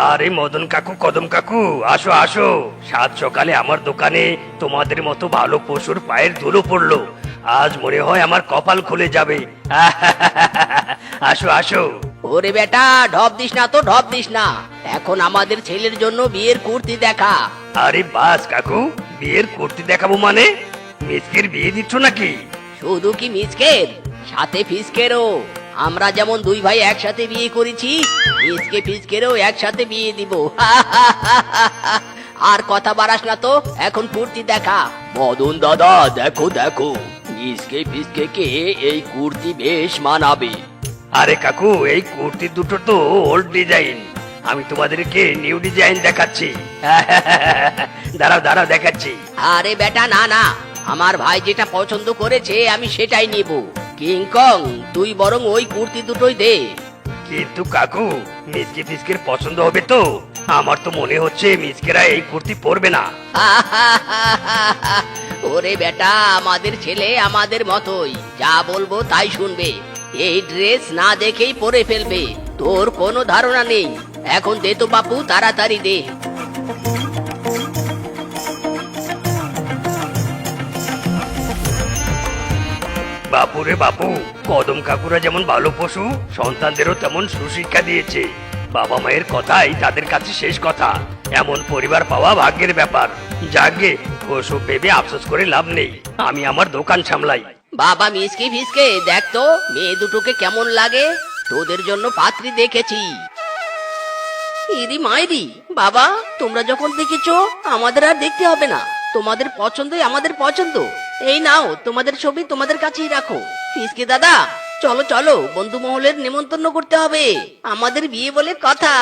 আরে মদন কাকু, কদম কাকু, আসো আসো। সাত সকালে আমার দোকানে তোমাদের মতো ভালো পশুর পায়ের ধুলো পড়লো। আজ মনে হয় আমার কপাল খুলে যাবে। আসো আসো। ওরে বেটা, ঢপ দিস না তো, ঢপ দিস না। এখন আমাদের ছেলের জন্য বিয়ের কুর্তি দেখা। আরে বাস কাকু, বিয়ের কুর্তি দেখাবো মানে? মিসকের বিয়ে দিচ্ছ নাকি? শুধু কি মিসকের, সাথে ফিসকেরও। আমরা যেমন দুই ভাই একসাথে বিয়ে করেছি, মিসকে ফিসকেরও একসাথে বিয়ে দিব। আর কথা বাড়াস না তো, এখন কুর্তি দেখা। মদন দাদা, দেখো দেখো, মিসকে ফিসকে কে এই কুর্তি বেশ মানাবে। আরে কাকু, এই কুর্তি দুটো তো ওল্ড ডিজাইন। আমি তোমাদেরকে নিউ ডিজাইন দেখাচ্ছি। দাঁড়াও দাঁড়াও, দেখাচ্ছি। আরে বেটা, না না, আমার ভাই যেটা পছন্দ করেছে আমি সেটাই নিব। কিংকং, তুই বরং ওই কুর্তি দুটোই দে। কিন্তু কাকু, মিসকে ফিসকের পছন্দ হবে তো? আমার তো মনে হচ্ছে মিসকেরা এই কুর্তি পরবে না। ওরে বেটা, আমাদের ছেলে আমাদের মতোই, যা বলবো তাই শুনবে। এই ড্রেস না দেখেই পরে ফেলবে, তোর কোনো ধারণা নেই। এখন দে তো বাপু, তাড়াতাড়ি দে। বাপুরে বাপু, কদম কাকুরা যেমন ভালো পশু, সন্তানদেরও তেমন সুশিক্ষা দিয়েছে। বাবা মায়ের কথাই তাদের কাছে শেষ কথা। এমন পরিবার পাওয়া ভাগ্যের ব্যাপার। যাগে, ওসব ভেবে আফসোস করে লাভ নেই। আমি আমার দোকান সামলাই। বাবা মিসকে ফিসকে, দেখ তো মেয়ে দুটোকে কেমন লাগে। তোদের জন্য পাত্রী দেখেছি। ইরি মাইরি, বাবা তোমরা যখন দেখেছো আমাদের আর দেখতে হবে না। তোমাদের পছন্দই আমাদের পছন্দ। এই নাও, তোমাদের ছবি তোমাদের কাছেই রাখো। ফিসকে দাদা, চলো চলো, বন্ধু মহলের নেমন্তন্ন করতে হবে, আমাদের বিয়ে বলে কথা।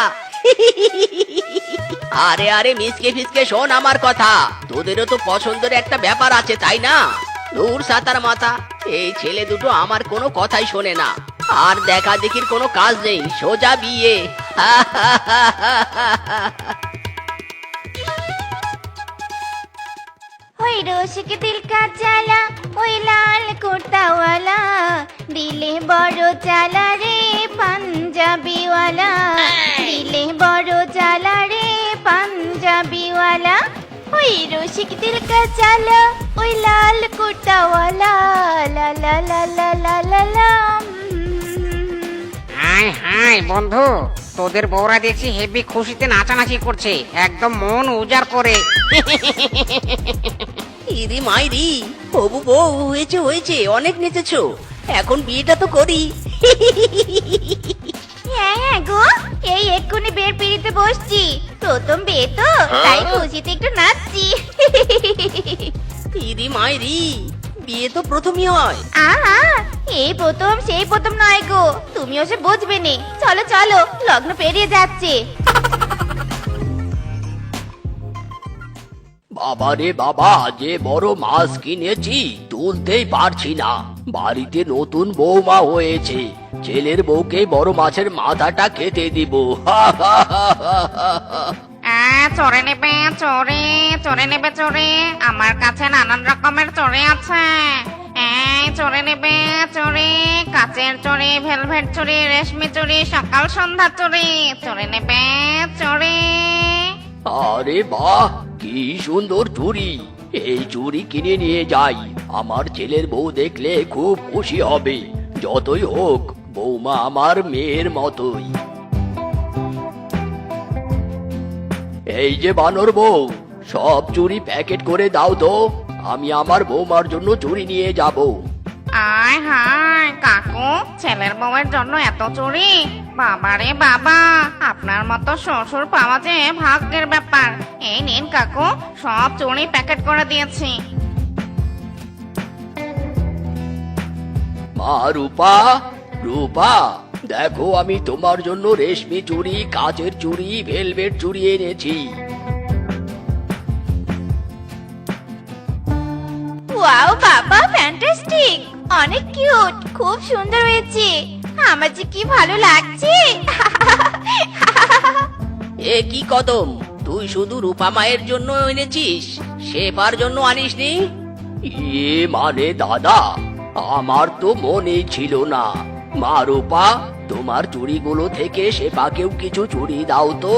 আরে আরে মিসকে ফিসকে, শোন আমার কথা। তোদেরও তো পছন্দের একটা ব্যাপার আছে, তাই না? দূর সাতার মাথা, এই ছেলে দুটো আমার কোনো কথাই শোনে না। আর দেখা দেখির কোনো কাজ নেই, সোজা বিয়ে। ওই রসিক দিল কা জ্বালা, ওই লাল কুর্তাওয়ালা, দিলে বড় জ্বালা রে পাঞ্জাবিওয়ালা, দিলে বড় জ্বালা রে পাঞ্জাবিওয়ালা। ওই রসিক দিল কা জ্বালা, ওই লাল কুর্তাওয়ালা, লা লা লা লা লা লা লা। হাই হাই বন্ধু, তোদের বউরা দেখছি হেভি খুশিতে নাচানাচি করছে, একদম মন উজাড় করে। ইরি মাইরি, হবু বউ হয়েছে হয়েছে, অনেক নেচেছো, এখন বিয়েটা তো করি। হ্যাঁ হ্যাঁ গো, এই এক্ষুনি বের পিড়িতে বসছি। প্রথম বিয়ে তো, তাই খুশিতে একটু নাচছি। ইরি মাইরি, বিয়ে তো প্রথমই হয়। আহা, এই প্রথম সেই প্রথম নয় গো, তুমি ওসে বুঝবে নে। চলো চলো, লগ্ন পেরিয়ে যাচ্ছে। বাবা রে বাবা, যে বড় মাছ কিনেছি তুলতেই পারছি না। বাড়িতে নতুন বৌমা হয়েছে, ছেলের বউকে বড় মাছের মাথাটা খেতে দিব। চড়ে নেবে চড়ে, চড়ে নেবে চড়ে, আমার কাছে নানান রকমের চড়ে আছে। এই চড়ে নেবে চড়ে, কাচের চড়ে, ভেলভেট চড়ে, রেশমি চড়ে, সকাল সন্ধ্যা চড়ে, চড়ে নেবে চড়ে। আরে বাহ, কি সুন্দর চুড়ি! এই চুড়ি কিনে নিয়ে যাই, আমার ছেলের বউ দেখলে খুব খুশি হবে। যতই হোক, বৌমা আমার মেয়ের মতোই। এই যে বানর বউ, সব চুড়ি প্যাকেট করে দাও তো, আমি আমার বৌমার জন্য চুড়ি নিয়ে যাব। আয় হায় কাকু, ছেলের বউয়ের জন্য এত চুরি! বাবারে বাবা, আপনার মতো শ্বশুর পাওয়া যে ভাগ্যের ব্যাপার। এই নিন কাকু, সব চুড়ি প্যাকেট করে দিয়েছি। মা রূপা, রূপা, দেখো আমি তোমার জন্য রেশমি চুড়ি, কাচের চুড়ি, ভেলভেট চুড়ি এনেছি। ওয়াও বাবা, ফ্যান্টাস্টিক, অনেক কিউট, খুব সুন্দর হয়েছে। আমার যে কি ভালো লাগছে। এ কি কদম, তুই শুধু রূপা মায়ের জন্য এনেছিস, শেফার জন্য আনিসনি? ইয়ে মানে দাদা, আমার তো মনেই ছিল না। মা রূপা, তোমার চুড়িগুলো থেকে শেফাকেও কিছু চুড়ি দাও তো।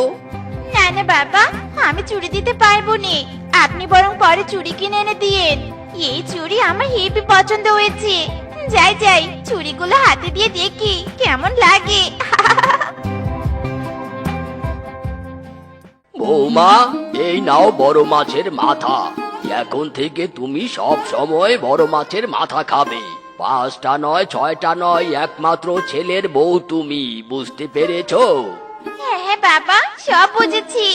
না না বাবা, আমি চুড়ি দিতে পারবো না। আপনি বরং পরে চুড়ি কিনে এনে দিয়েন। এই চুড়ি আমার হেবি পছন্দ হয়েছে। যাই যাই, চুড়িগুলো হাতে দিয়ে দেখি কেমন লাগে। বৌমা, এই নাও বড় মাছের মাথা। এখন থেকে তুমি সব সময় বড় মাছের মাথা খাবে। 5টা নয় 6টা নয়, একমাত্র ছেলের বউ তুমি, বুঝতে পেরেছো? হ্যাঁ হ্যাঁ বাবা, সব বুঝেছি।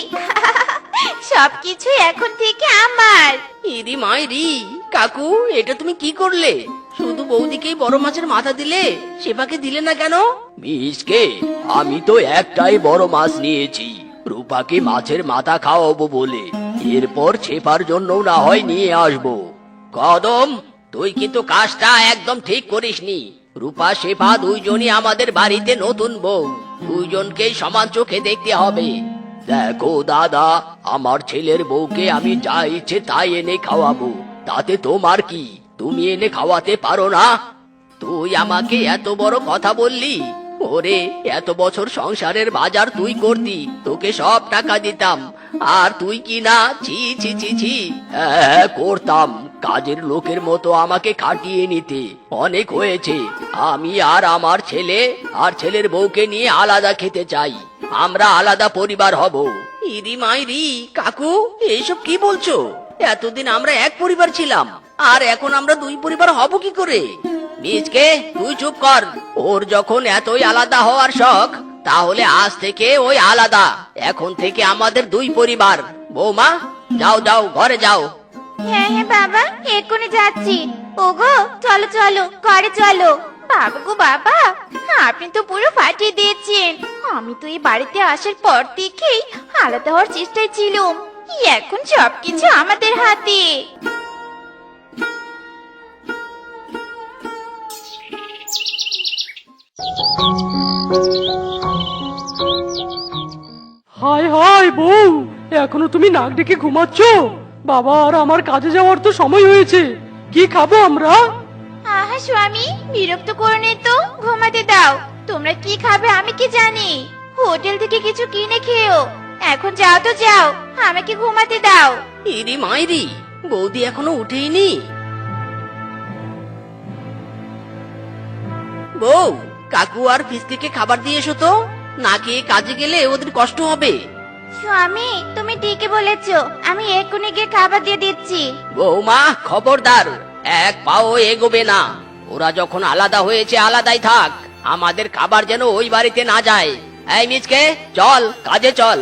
সবকিছু এখন থেকে আমার। ইরি মাইরি, কাকু এটা তুমি কি করলে? শুধু বৌদিকেই বড় মাছের মাথা দিলে, সেবাকে দিলে না কেন? মিসকে, আমি তো একটাই বড় মাছ নিয়েছি, রূপাকে মাছের মাথা খাওয়াবো বলে। এরপর ছেপার জন্য না হয় নিয়ে আসবো। কদম, তুই কিন্তু কাজটা একদম ঠিক করিসনি। রূপা শেফা দুইজনই আমাদের বাড়িতে নতুন বউ, দুইজনকেই সমান চোখে দেখতে হবে। দেখো দাদা, আমার ছেলের বউকে আমি যা ইচ্ছে তাই এনে খাওয়াবো, তাতে তোমার কি? তুমি এনে খাওয়াতে পারো না? তুই আমাকে এত বড় কথা বললি? ওরে, এত বছর সংসারের বাজার তুই করতি, তোকে সব টাকা দিতাম, আর তুই কি না? ছি ছি ছি ছি। হ্যাঁ করতাম, কাজের লোকের মতো আমাকে খাটিয়ে নিতে। অনেক হয়েছে, আমি আর আমার ছেলে আর ছেলের বউকে নিয়ে আলাদা খেতে চাই। আমরা আলাদা পরিবার হব। ইরি মাইরি, কাকু এইসব কি বলছো? এতদিন আমরা এক পরিবার ছিলাম, আর এখন আমরা দুই পরিবার হব কি করে? নিজকে তুই চুপ কর। ওর যখন এতই আলাদা হওয়ার শখ, তাহলে আজ থেকে ওই আলাদা। এখন থেকে আমাদের দুই পরিবার। বৌমা, যাও যাও, ঘরে যাও। হ্যাঁ হ্যাঁ বাবা, এক্ষুনি যাচ্ছি। ওগো চলো চলো, ঘরে চলো। বাবা গো বাবা, আপনি তো পুরো ফাটিয়ে দিয়েছেন। আমি তো এই বাড়িতে আসার পর থেকেই আলাদা হওয়ার চেষ্টায় ছিলাম। এখন সবকিছু আমাদের হাতে। হায় হায় বউ, এখনো তুমি নাক ডেকে ঘুমাচ্ছ? বাবা আর আমার কাজে যাওয়ার তো সময় হয়েছে। কি খাবো আমরা? আহা স্বামী, বিরক্ত করো নে তো, ঘুমাতে দাও। তোমরা কি খাবে আমি কি জানি? হোটেল থেকে কিছু কিনে খেও। এখন যাও তো যাও, আমাকে ঘুমাতে দাও। ইরি মাইরি, বৌদি এখনো উঠেইনি। বউ, কাকু আর ফিসকে খাবার দিয়ে এসো তো, না খেয়ে কাজে গেলে ওদের কষ্ট হবে। স্বামী, তুমি ঠিকই বলেছো, আমি এক্ষুনি গিয়ে খাবার দিয়ে দিচ্ছি। বৌমা খবরদার, এক পাও এগোবে না। ওরা যখন আলাদা হয়েছে আলাদাই থাক, আমাদের খাবার যেন ওই বাড়িতে না যায়। এই মিচকে, চল কাজে চল।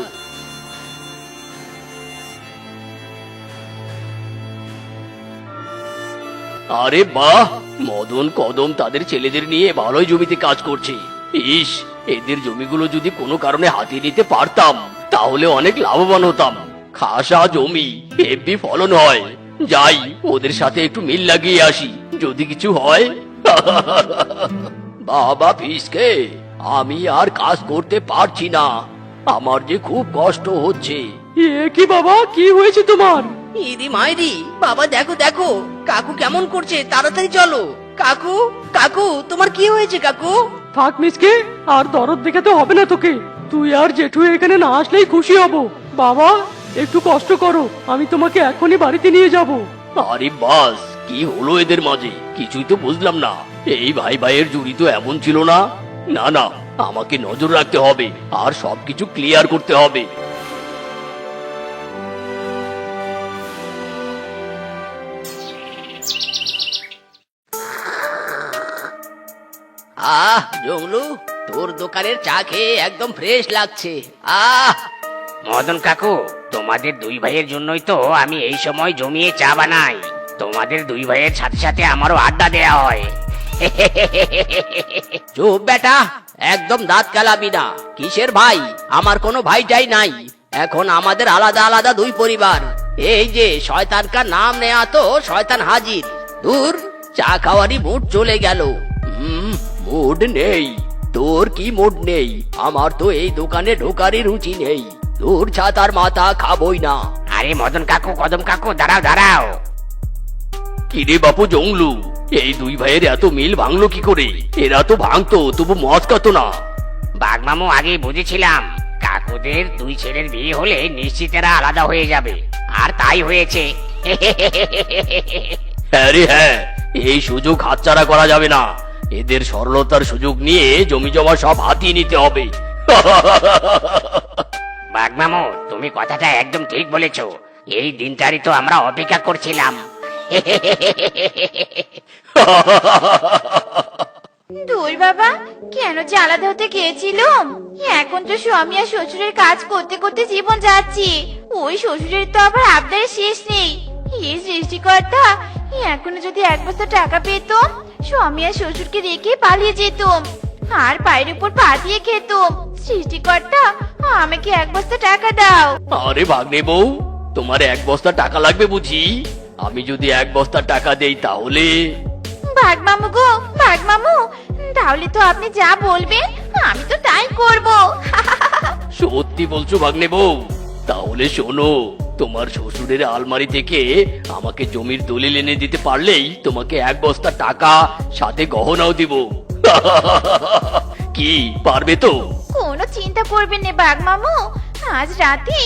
আরে বাহ, মদন কদম তাদের ছেলেদের নিয়ে ভালোই জমিতে কাজ করছে। ইস, এদের জমিগুলো যদি কোনো কারণে হাতিয়ে নিতে পারতাম, তাহলে অনেক লাভবান হতাম। খাসা জমি, হেব্বি ফলন হয়। যাই, ওদের সাথে একটু মিল লাগিয়ে আসি, যদি কিছু হয়। বাবা ফিসকে, আমি আর কাজ করতে পারছি না, আমার যে খুব কষ্ট হচ্ছে। এ কি বাবা, কি হয়েছে তোমার? ইদি মাইরি, বাবা দেখো দেখো, কাকু কেমন করছে, তাড়াতাড়ি চলো। কাকু, কাকু তোমার কি হয়েছে কাকু? থাক মিসকে, আর দরদ দেখাতে হবে না তোকে। তুই আর জেঠু এখানে না আসলেই খুশি হব। বাবা একটু কষ্ট করো, আমি তোমাকে এখনই বাড়িতে নিয়ে যাব। আরে বাস, কি হলো এদের মাঝে? কিছুই তো বুঝলাম না। এই ভাই ভাইয়ের জুড়ি তো এমন ছিল না। না না, আমাকে নজর রাখতে হবে আর সবকিছু ক্লিয়ার করতে হবে। আহ জংলু, তোর দোকানের চা খেয়ে একদম ফ্রেশ লাগছে। আহ, মদন কাকু, তোমাদের দুই ভাইয়ের জন্যই তো আমি এই সময় জমিয়ে চা বানাই। তোমাদের দুই ভাইয়ের সাথে সাথে আমারও আড্ডা দেয়া হয়। চুপ বেটা, একদম দাঁত কালাবি না। কিসের ভাই? আমার কোনো ভাইটাই নাই। এখন আমাদের আলাদা আলাদা দুই পরিবার। এই যে শয়তানকার নাম নেয়া তো শয়তান হাজির। দূর, চা খাওয়ারই মুড চলে গেল। মুড নেই? তোর কি মুড নেই? আমার তো এই দোকানে ঢোকারই রুচি নেই। দূর, ছাতার মাথা, খাবই না। আরে মদন কাকু, কদম কাকু, দাঁড়াও দাঁড়াও। কিরে বাপু জংলু, এই দুই ভাইয়ের এত মিল ভাঙলো কি করে? এরা তো ভাঙতো, তবু মদ খাতো না। বাঘমামু আগেই বুঝেছিলাম কাকু তোদের দুই ছেলের বিয়ে হলে নিশ্চিত এরা আলাদা হয়ে যাবে, আর তাই হয়েছে। হ্যাঁ রে হ্যাঁ, এই সুযোগ হাতছাড়া করা যাবে না। এদের সরলতার সুযোগ নিয়ে জমি জমা সব হাতিয়ে নিতে হবে। বাঘমামু, তুমি কথাটা একদম ঠিক বলেছো। এই দিনটারই তো আমরা অপেক্ষা করছিলাম। দূর বাবা, কেন যে আলাদা হতে গিয়েছিলাম। এখন তো স্বামী আর শ্বশুরের কাজ করতে করতে জীবন যাচ্ছে। ওই শ্বশুরের তো আবার আবদারের শেষ নেই। এই সৃষ্টিকর্তা, এখনো যদি এক বস্তা টাকা পেতাম, স্বামী আর শ্বশুরকে রেখে পালিয়ে যেতাম আর পায়ের উপর পা দিয়ে খেতাম। সৃষ্টিকর্তা, আমাকে এক বস্তা টাকা দাও। আরে ভাগ্নে বউ, তোমার এক বস্তা টাকা লাগবে বুঝি? আমি যদি এক বস্তা টাকা দেই তাহলে? বাঘ মামু গো, বাঘ মামু, তাহলে তো আপনি যা বলবেন আমি তো তাই করব। সত্যি বলছো ভাগ্নে বউ? তাহলে শোনো, তোমার শ্বশুরের আলমারি থেকে আমাকে জমির দলিল এনে দিতে পারলেই তোমাকে এক বস্তা টাকা সাথে গহনাও দিব। কি পারবে তো? কোনো চিন্তা করবেন না বাঘ মামু, আজ রাতে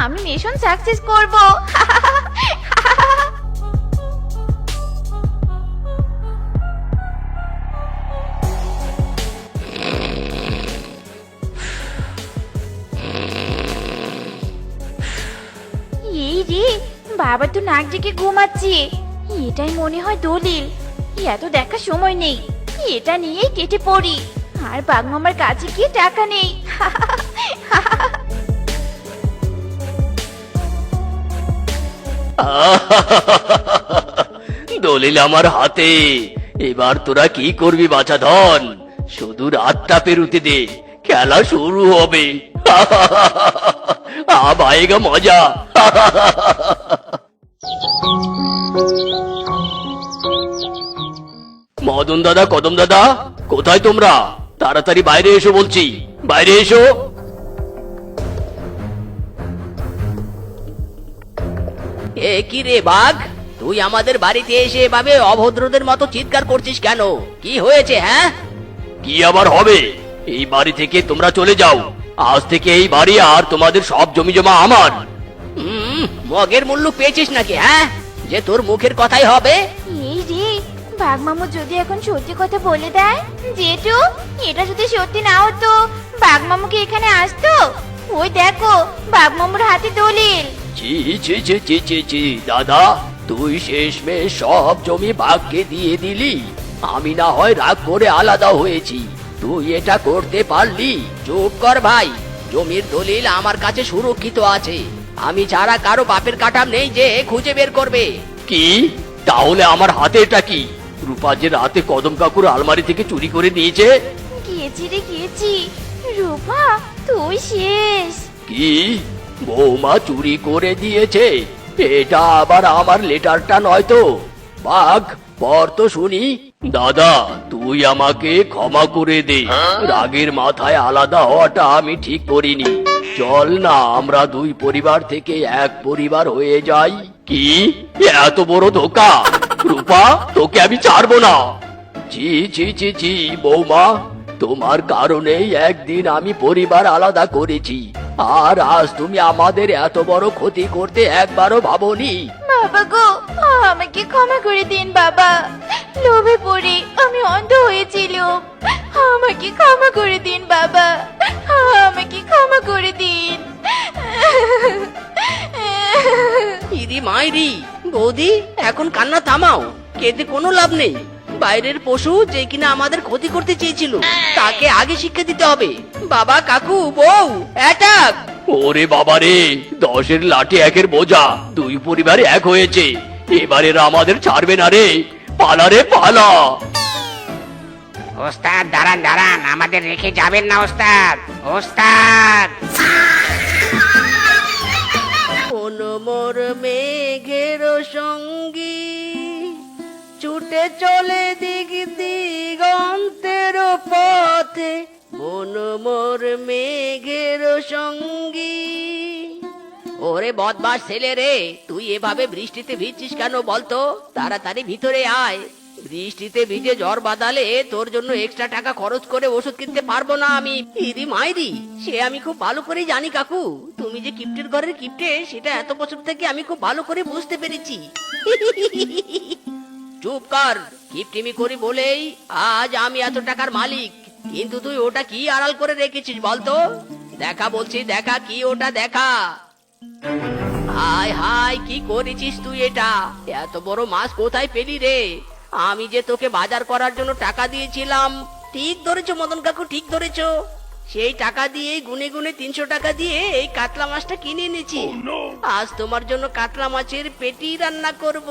আমি মিশন সাকসেস করব। এই রে, বাবা তো নাক ডেকে ঘুমাচ্ছে। এটাই মনে হয় দলিল। এত দেখার সময় নেই, এটা নিয়েই কেটে পড়ি। আর বাঘ মামার কাছে গিয়ে টাকা নেই। দলিল আমার হাতে। এবার তোরা কি করবি বাছা ধন? শুধু রাতটা পেরুতে দে, খেলা শুরু হবে। আয়েগা মজা। মদন দাদা, কদম দাদা, কোথায় তোমরা? তাড়াতাড়ি বাইরে এসো বলছি, বাইরে এসো। এ কি রে বাঘ, তুই আমাদের বাড়িতে এসে এভাবে অভদ্রদের মতো চিৎকার করছিস কেন? কি হয়েছে হ্যাঁ? কি আবার হবে? এই বাড়ি থেকে তোমরা চলে যাও। আজ থেকে এই বাড়ি আর তোমাদের সব জমি জমা আমার। মগের মূল্য পেয়েছিস নাকি হ্যাঁ, যে তোর মুখের কথাই হবে? এই রে, বাঘ মামু যদি এখন সত্যি কথা বলে দেয়। জেঠু, এটা যদি সত্যি না হতো, বাঘ মামুকে এখানে আসতো? ওই দেখো, বাঘ মামুর হাতে দলিল। ছি ছি ছি ছি ছি ছি, দাদা, তুই শেষমেশ সব জমি ভাগ্যে দিয়ে দিলি। আমি না হয় রাগ করে আলাদা হয়েছি, তুই এটা করতে পারলি? চুপ কর ভাই, জমির দলিল আমার কাছে সুরক্ষিত আছে। আমি ছাড়া কারো বাপের কাঠাম নেই যে খুঁজে বের করবে। কি? তাহলে আমার হাতে এটা কি? রূপা যে রাতে কদম কাকুর আলমারি থেকে চুরি করে নিয়েছে। গিয়েছি রে গিয়েছি, রূপা তুই শেষ। কি? বৌমা চুরি করে দিয়েছে? এটা আবার আমার লেটারটা নয় তো? বাঘ, পর তো শুনি। দাদা, তুই আমাকে ক্ষমা করে দে। রাগের মাথায় আলাদা হওয়াটা আমি ঠিক করিনি। চল না, আমরা দুই পরিবার থেকে এক পরিবার হয়ে যাই। কি? এত বড় ধোকা! রূপা, তোকে আমি ছাড়বো না। ছি ছি ছি ছি, বৌমা, তোমার কারণেই একদিন আমি পরিবার আলাদা করেছি, আর আজ তুমি আমাদের এত বড় ক্ষতি করতে একবারও ভাবোনি। বাবা গো, আমাকে ক্ষমা করে দিন বাবা। লোভে পড়ে আমি অন্ধ হয়েছিলাম। আমাকে ক্ষমা করে দিন বাবা, আমাকে ক্ষমা করে দিন। ইরি মাইরি, বৌদি এখন কান্না থামাও, কেঁদে কোনো লাভ নেই। বাইরের পশু যে কিনা আমাদের ক্ষতি করতে চেয়েছিল, তাকে আগে শিক্ষা দিতে হবে। বাবা, কাকু, বউ, অ্যাটাক! ওরে বাবা রে, 10-এর লাঠি 1-এর বোঝা, দুই পরিবার এক হয়েছে। এবার এরা আমাদের ছাড়বে না রে। পালা রে পালা। ওস্তাদ, দাঁড়ান দাঁড়ান, আমাদের রেখে যাবেন না ওস্তাদ। ওস্তাদ! কোন মোর মেঘের সঙ্গী ছুটে চলে দিক দিগন্তের পথে, কোন মোর মেঘের সঙ্গী। ওরে বদমাস ছেলে রে, তুই এভাবে বৃষ্টিতে ভিজছিস কেন বলতো? তাড়াতাড়ি ভিতরে আয়, বৃষ্টিতে ভিজে জ্বর বাঁধালে তোর জন্য এক্সট্রা টাকা খরচ করে ওষুধ কিনতে পারবো না আমি। ইরি মাইরি, সে আমি খুব ভালো করেই জানি কাকু, তুমি যে কিপ্টের ঘরের কিপ্টে সেটা এত বছর থেকে আমি খুব ভালো করে বুঝতে পেরেছি। চুপ কর, কিপটিমি করি বলেই আজ আমি এত টাকার মালিক। কিন্তু তুই ওটা কি আড়াল করে রেখেছিস বলতো? দেখা বলছি, দেখা কি ওটা দেখা। হায় হায়, কি করেছিস তুই এটা? এত বড় মাছ কোথায় পেলি রে? আমি যে তোকে বাজার করার জন্য টাকা দিয়েছিলাম। ঠিক ধরেছো মদন কাকু, ঠিক ধরেছো। সেই টাকা দিয়ে গুনে গুনে 300 টাকা দিয়ে এই কাতলা মাছটা কিনে এনেছি। আজ তোমার জন্য কাতলা মাছের পেটি রান্না করব।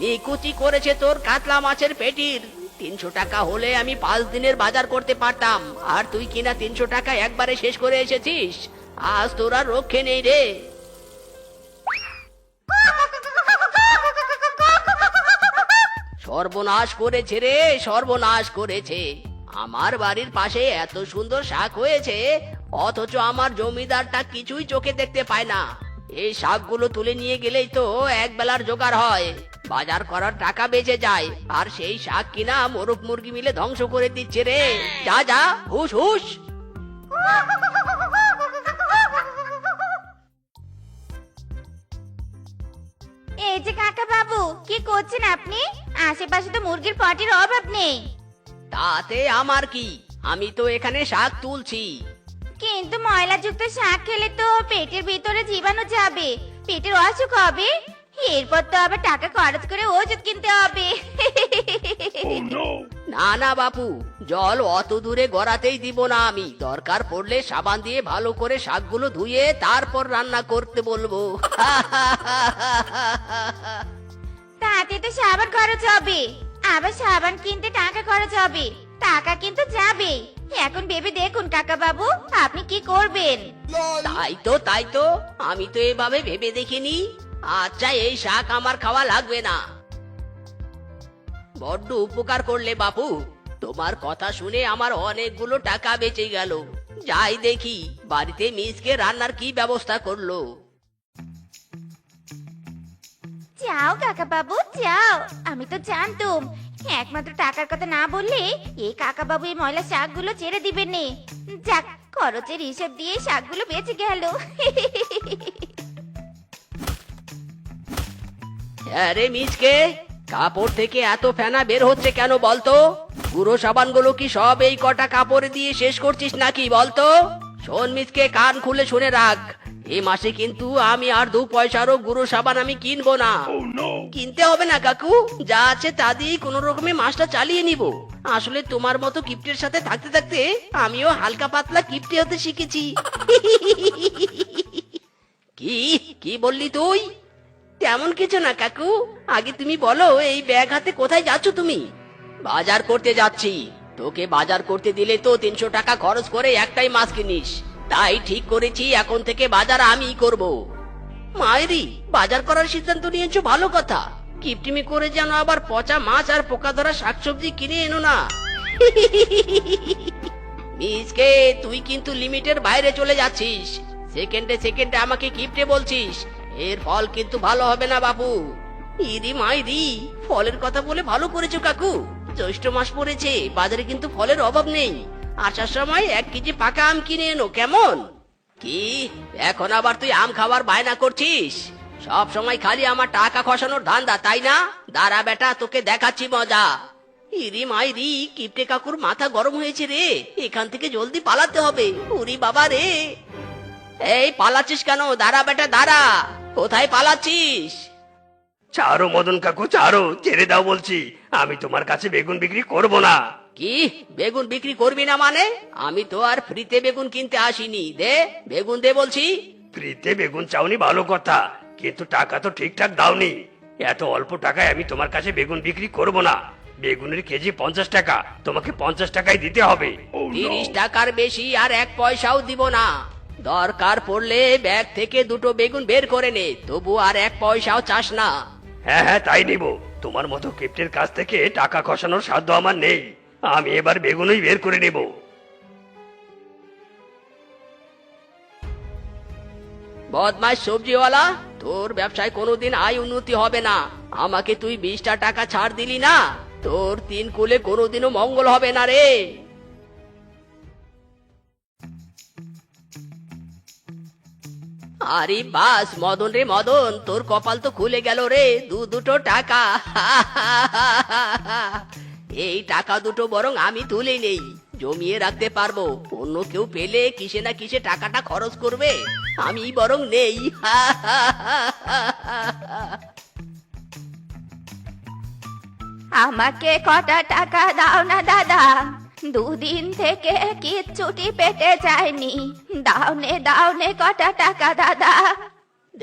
নিকুচি করেছে তোর কাতলা মাছের পেটির। 300 টাকা হলে আমি 5 দিনের বাজার করতে পারতাম, আর তুই কিনা 300 টাকা একবারে শেষ করে এসেছিস। আজ তোর আর রক্ষে নেই রে। সর্বনাশ করেছে রে, সর্বনাশ করেছে। আমার বাড়ির পাশে এত সুন্দর শাক হয়েছে, অথচ আমার জমিদারটা কিছুই চোখে দেখতে পায় না। এই শাকগুলো তুলে নিয়ে গেলেই তো এক বেলার জোগাড় হয়, বাজার করার টাকা বেঁচে যায়। আর সেই শাক কিনা মোরগ মুরগি মিলে ধ্বংস করে দিচ্ছে রে। যা যা, হুশ হুশ। এই যে কাকা বাবু, কি করছেন আপনি? আশেপাশে তো মুরগির পটির অভাব নেই। তাতে আমার কি, আমি তো এখানে শাক তুলছি। কিন্তু ময়লাযুক্ত শাক খেলে তো পেটের ভিতরে জীবাণু যাবে, পেটের অসুখ হবে। এরপর তো আবার টাকা খরচ করে ওষুধ কিনতে হবে। না না বাপু, জল অত দূরে গড়াতেই দিব না আমি। দরকার পড়লে সাবান দিয়ে ভালো করে শাকগুলো ধুয়ে তারপর রান্না করতে বলবো। তাতে তো সাবান খরচ হবে, আবার সাবান কিনতে টাকা খরচ হবে, টাকা কিন্তু যাবে। এখন ভেবে দেখুন কাকা বাবু, আপনি কি করবেন? তাই তো আমি তো এভাবে ভেবে দেখিনি। আচ্ছা, এই শাক আমার খাওয়া লাগবে না। বড্ড উপকার করলে বাপু, তোমার কথা শুনে আমার অনেকগুলো টাকা বেঁচে গেল। যাই দেখি বাড়িতে মিসকে রান্নার কি ব্যবস্থা করলো। যাও কাকা বাবু যাও, আমি তো জানতুম একমাত্র টাকার কথা না বললে এই কাকা বাবু এই ময়লা শাকগুলো ছেড়ে দিবেন নে। যাক, খরচের হিসাব দিয়ে শাকগুলো বেঁচে গেল। আরে মিসকে, কাপড় থেকে এত ফেনা বের হচ্ছে কেন বলতো? পুরো সাবানগুলো কি সব এই কটা কাপড়ে দিয়ে শেষ করছিস নাকি বলতো? শোন মিসকে, কান খুলে শুনে রাখ, এই মাসে কিন্তু আমি আর 2 পয়সারও গুঁড়ো সাবান আমি কিনবো না। কিনতে হবে না কাকু, যা আছে তা দিয়ে কোনো রকমে মাসটা চালিয়ে নিব। আসলে তোমার মতো কিপ্টের সাথে থাকতে থাকতে আমিও হালকা পাতলা কিপ্টে হতে শিখেছি। কি কি বললি তুই? তেমন কিছু না কাকু, আগে তুমি বলো এই ব্যাগ হাতে কোথায় যাচ্ছ তুমি? বাজার করতে যাচ্ছি। তোকে বাজার করতে দিলে তো 300 টাকা খরচ করে একটাই মাছ কিনিস, তাই ঠিক করেছি এখন থেকে বাজার আমিই করব। মায়েরি, বাজার করার সিদ্ধান্ত নিয়েছো, ভালো কথা। কিপটিমি করে যেন আবার পচা মাছ আর পোকা ধরা শাকসবজি কিনে এনো না। মিসকে, তুই কিন্তু লিমিটের বাইরে চলে যাচ্ছিস। সেকেন্ডে সেকেন্ডে আমাকে কিপটে বলছিস, এর ফল কিন্তু ভালো হবে না বাবু। ইরি মাইরি, ফলের কথা বলে ভালো করেছো কাকু। জ্যৈষ্ঠ মাস পড়েছে, বাজারে কিন্তু ফলের অভাব নেই। আসার সময় 1 কেজি পাকা আম কিনে এনো, কেমন? কি এখন আবার তুই আম খাবার বায়না করছিস? সব সময় খালি আমার টাকা খসানোর ধান্দা, তাই না? দাঁড়া বেটা, তোকে দেখাচ্ছি মজা। ইরি মাইরি, কিপটে কাকুর মাথা গরম হয়েছে রে, এখান থেকে জলদি পালাতে হবে। উরি বাবা রে, এই পালাচ্ছিস কেন? দাঁড়া বেটা দাঁড়া, কোথায় পালাচ্ছিস? ছাড়ো মদন কাকু, ছাড়ো, ছেড়ে দাও বলছি। আমি তোমার কাছে বেগুন বিক্রি করব না। কি বেগুন বিক্রি করবি না মানে? আমি তো আর ফ্রিতে বেগুন কিনতে আসিনি। দে বেগুন দে বলছি। ফ্রিতে বেগুন চাওনি ভালো কথা, কিন্তু টাকা তো ঠিকঠাক দাওনি। এত অল্প টাকায় আমি তোমার কাছে বেগুন বিক্রি করব না। বেগুনের কেজি 50 টাকা, তোমাকে 50 টাকাই দিতে হবে। 30 টাকার বেশি আর 1 পয়সাও দিব না। দরকার পড়লে ব্যাগ থেকে 2টো বেগুন বের করে নে, তবু আর 1 পয়সাও চাস না। হ্যাঁ হ্যাঁ, তাই নিব। তোমার মতো কিপ্টের কাছ থেকে টাকা খসানোর সাধ্য আমার নেই। আমি এবার বেগুনই বের করে নেব। বদমাস সবজিওয়ালা, তোর ব্যবসায় কোনোদিন আয় উন্নতি হবে না। আমাকে তুই 20টা টাকা ছাড় দিলি না, তোর 3 কুলে কোনোদিনও মঙ্গল হবে না রে। আরে বাস মদন রে মদন, তোর কপাল তো খুলে গেল রে, দুটো টাকা। এই টাকা দুটো বরং আমি তুলে নেই, জমিয়ে রাখতে পারবো। অন্য কেউ পেলে কিসে না কিসে টাকাটা খরচ করবে, আমি বরং নেই। আমাকে কটা টাকা দাও না দাদা, দুদিন থেকে কিচ্ছুটি পেটে যায়নি। দাও নে কটা টাকা দাদা।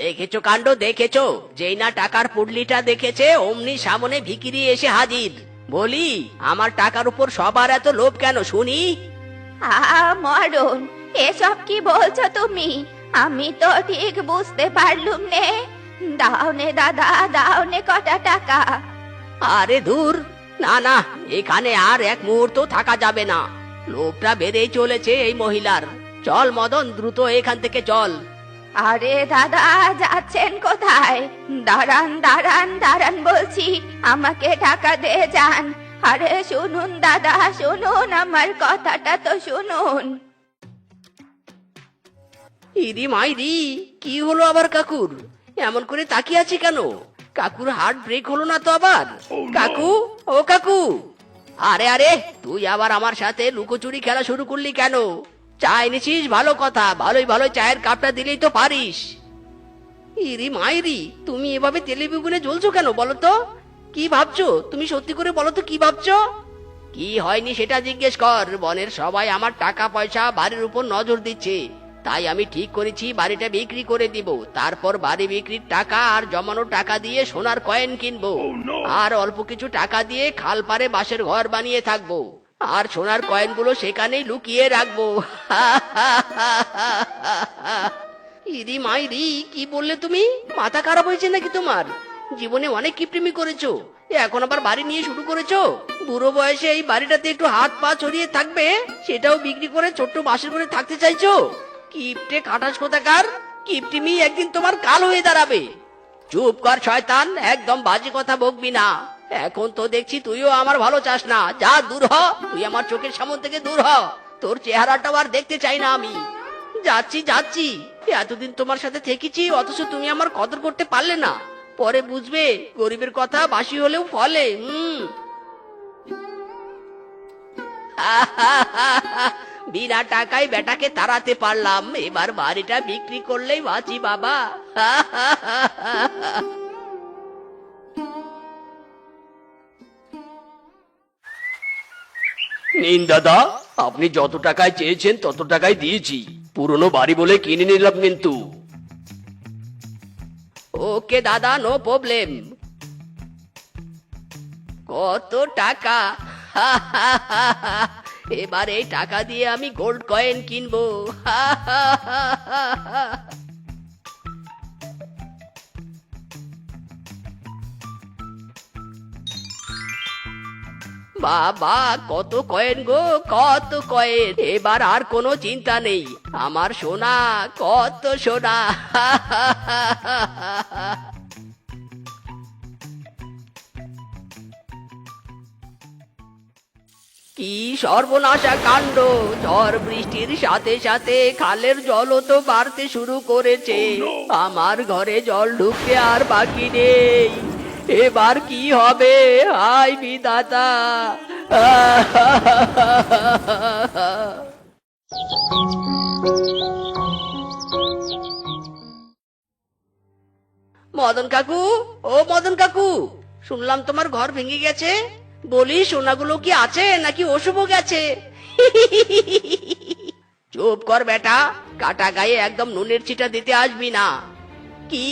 দেখেছো কাণ্ড দেখেছো, যেই না টাকার পুডলিটা দেখেছে অমনি সামনে ভিখিরি এসে হাজির। বলি আমার টাকার উপর সবার এত লোভ কেন শুনি? মরণ, এসব কি বলছো তুমি? আমি তো ঠিক বুঝতে পারলুম নে। দাও নে দাদা, দাও নে কটা টাকা। আরে দূর, না না, এখানে আর এক মুহূর্ত থাকা যাবে না। লোভটা বেড়েই চলেছে এই মহিলার। চল মদন, দ্রুত এখান থেকে চল। আরে দাদা, যাচ্ছেন কোথায়? দাঁড়ান বলছি, আমাকে টাকা দিয়ে যান। আরে শুনুন দাদা, শুনুন, আমার কথাটা তো শুনুন। ইরি মাইরি, কি হলো আবার কাকুর? এমন করে তাকিয়ে আছি কেন? কাকুর হার্ট ব্রেক হলো না তো আবার? কাকু, ও কাকু। আরে আরে, তুই আবার আমার সাথে লুকোচুরি খেলা শুরু করলি কেন? চা এনেছিস, ভালো কথা, ভালোই চায়ের কাপটা দিলেই তো পারিস। ইরি মাইরি, তুমি এভাবে তেলে বেগুনে জ্বলছো কেন বলো তো? কি ভাবছো তুমি? সত্যি করে বলো তো, কি ভাবছো? কি হয়নি সেটা জিজ্ঞেস কর। বনের সবাই আমার টাকা পয়সা বাড়ির উপর নজর দিচ্ছে, তাই আমি ঠিক করেছি বাড়িটা বিক্রি করে দিব। তারপর বাড়ি বিক্রির টাকা আর জমানো টাকা দিয়ে সোনার কয়েন কিনবো, আর অল্প কিছু টাকা দিয়ে খাল পারে বাঁশের ঘর বানিয়ে থাকবো, আর সোনার কয়েনগুলো সেখানেই লুকিয়ে রাখবো। ইরি মাইরি, কি বললে তুমি? মাথা খারাপ হয়েছে নাকি তোমার? জীবনে অনেক কিপটিমি করেছো, এখন আবার বাড়ি নিয়ে শুরু করেছো? বুড়ো বয়সে এই বাড়িটাতে একটু হাত পা ছড়িয়ে থাকবে, সেটাও বিক্রি করে ছোট্ট বাসের করে থাকতে চাইছো? কিপটে কাটাস কোথাকার! কিপটিমি একদিন তোমার কাল হয়ে দাঁড়াবে। চুপ কর শয়তান, একদম বাজে কথা বকবি না। এখন তো দেখছি তুইও আমার ভালো চাস না। যা, দূর হ, তুই আমার চোখের সামনে থেকে দূর হ। তোর চেহারাটাও আর দেখতে চাই না আমি। যাচ্ছি। এতদিন তোমার সাথে থেকেছি, অথচ তুমি আমার কদর করতে পারলে না। পরে বুঝবে গরিবের কথা বাসি হলেও ফলে। বিনা টাকায় বেটাকে তাড়াতে পারলাম, এবার বাড়িটা বিক্রি করলেই বাঁচি বাবা। নিন দাদা, আপনি যত টাকায় চেয়েছেন তত টাকায় দিয়েছি। পুরনো বাড়ি বলে কিনে নিলাম কিন্তু। ওকে দাদা, নো প্রবলেম। কত টাকা? এবার এই টাকা দিয়ে আমি গোল্ড কয়েন কিনবো। বাবা, কত কয়েন গো, কত কয়েন! এবার আর কোনো চিন্তা নেই, আমার সোনা, কত সোনা! কি সর্বনাশা কাণ্ড! ঝড় বৃষ্টির সাথে সাথে খালের জলও তো বাড়তে শুরু করেছে। আমার ঘরে জল ঢুকতে আর বাকি নেই। এবার কি হবে? হায় বিধাতা! মদন কাকু, ও মদন কাকু, শুনলাম তোমার ঘর ভেঙে গেছে। বলি, সোনাগুলো কি আছে নাকি অশুভ গেছে? চুপ কর বেটা, কাটা গায়ে একদম নুনের ছিটা দিতে আসবি না। কি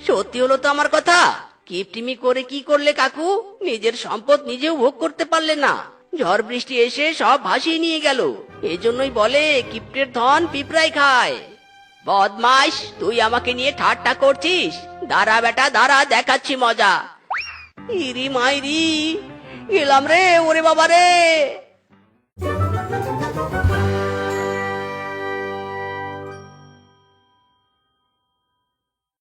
সত্যি হলো তো আমার কথা? কিপটিমি করে কি করলে কাকু? নিজের সম্পদ নিজেও ভোগ করতে পারলে না, ঝড় বৃষ্টি এসে সব ভাসিয়ে নিয়ে গেল। এজন্যই বলে কিপ্টের ধন পিঁপড়াই খায়। বদমাইশ, তুই আমাকে নিয়ে ঠাট্টা করছিস? দাঁড়া বেটা দাঁড়া, দেখাচ্ছি মজা। ইরি মাইরি, গেলাম রে, ওরে বাবা রে!